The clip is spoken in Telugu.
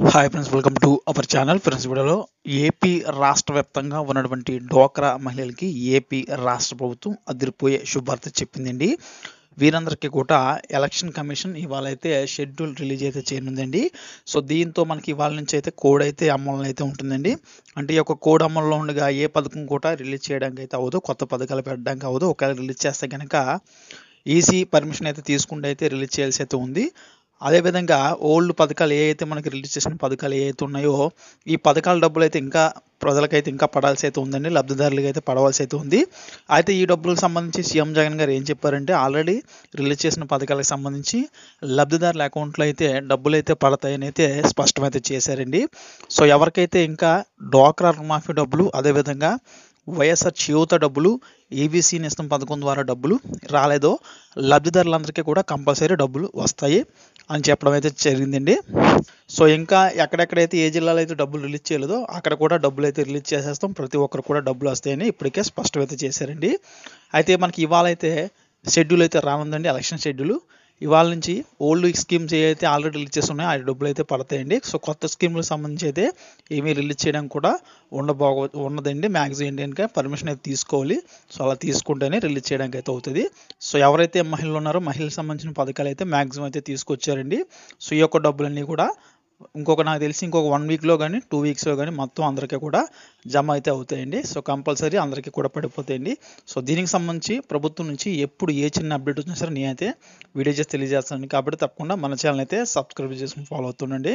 Hi friends, welcome to our channel. Friends, వీడియోలో ఏపీ రాష్ట్ర వ్యాప్తంగా ఉన్నటువంటి డ్వాక్రా మహిళలకి ఏపీ రాష్ట్ర ప్రభుత్వం అదిరిపోయే శుభార్త చెప్పిందండి. వీరందరికీ కూడా ఎలక్షన్ కమిషన్ ఇవాళ అయితే షెడ్యూల్ రిలీజ్ అయితే చేయనుందండి. సో దీంతో మనకి ఇవాళ నుంచి అయితే కోడ్ అయితే అమలు అయితే ఉంటుందండి. అంటే ఈ యొక్క కోడ్ అమల్లో ఉండగా ఏ పథకం కూడా రిలీజ్ చేయడానికి అయితే అవ్వదు, కొత్త పథకాలు పెట్టడానికి అవ్వదు. ఒకవేళ రిలీజ్ చేస్తే కనుక ఈసీ పర్మిషన్ అయితే తీసుకుంటే అయితే రిలీజ్ చేయాల్సి అయితే ఉంది. అదేవిధంగా ఓల్డ్ పథకాలు ఏవైతే మనకి రిలీజ్ చేసిన పథకాలు ఏవైతే ఉన్నాయో ఈ పథకాల డబ్బులు అయితే ఇంకా ప్రజలకైతే ఇంకా పడాల్సి అయితే ఉందండి, లబ్ధిదారులకి అయితే పడవలసి అయితే ఉంది. అయితే ఈ డబ్బులకు సంబంధించి సీఎం జగన్ గారు ఏం చెప్పారంటే ఆల్రెడీ రిలీజ్ చేసిన పథకాలకు సంబంధించి లబ్ధిదారుల అకౌంట్లో అయితే డబ్బులు అయితే పడతాయని అయితే స్పష్టమైతే చేశారండి. సో ఎవరికైతే ఇంకా డ్వాక్రా రుణమాఫీ డబ్బులు, అదేవిధంగా వైఎస్ఆర్ చేయూత డబ్బులు, ఏబీసీ నేస్తం పథకం ద్వారా డబ్బులు రాలేదో లబ్ధిదారులందరికీ కూడా కంపల్సరీ డబ్బులు వస్తాయి అని చెప్పడం అయితే జరిగిందండి. సో ఇంకా ఎక్కడెక్కడైతే ఏ జిల్లాలో అయితే డబ్బులు రిలీజ్ చేయలేదో అక్కడ కూడా డబ్బులు అయితే రిలీజ్ చేసేస్తాం, ప్రతి ఒక్కరు కూడా డబ్బులు వస్తాయని ఇప్పటికే స్పష్టమైతే చేశారండి. అయితే మనకి ఇవాళ అయితే షెడ్యూల్ అయితే రానుందండి, ఎలక్షన్ షెడ్యూల్. ఇవాళ నుంచి ఓల్డ్ స్కీమ్స్ ఏవైతే ఆల్రెడీ రిలీజ్ చేసి ఉన్నాయో ఆ డబ్బులు అయితే పడతాయండి. సో కొత్త స్కీమ్లకు సంబంధించి అయితే ఏమీ రిలీజ్ చేయడానికి కూడా ఉన్నదండి. మ్యాక్సిమం ఏంటంటే పర్మిషన్ అయితే తీసుకోవాలి. సో అలా తీసుకుంటేనే రిలీజ్ చేయడానికి అయితే అవుతుంది. సో ఎవరైతే మహిళలు ఉన్నారో మహిళలకు సంబంధించిన పథకాలు అయితే మ్యాక్సిమం అయితే తీసుకొచ్చారండి. సో ఈ యొక్క డబ్బులన్నీ కూడా నాకు తెలిసి ఇంకొక 1 వీక్లో కానీ 2 వీక్స్లో కానీ మొత్తం అందరికీ కూడా జమ అయితే అవుతాయండి. సో కంపల్సరీ అందరికీ కూడా పడిపోతాయండి. సో దీనికి సంబంధించి ప్రభుత్వం నుంచి ఎప్పుడు ఏ చిన్న అప్డేట్ వచ్చినా సరే నేనైతే వీడియో చేసి తెలియజేస్తాను. కాబట్టి తప్పకుండా మన ఛానల్ అయితే సబ్స్క్రైబ్ చేసుకుని ఫాలో అవుతుండండి.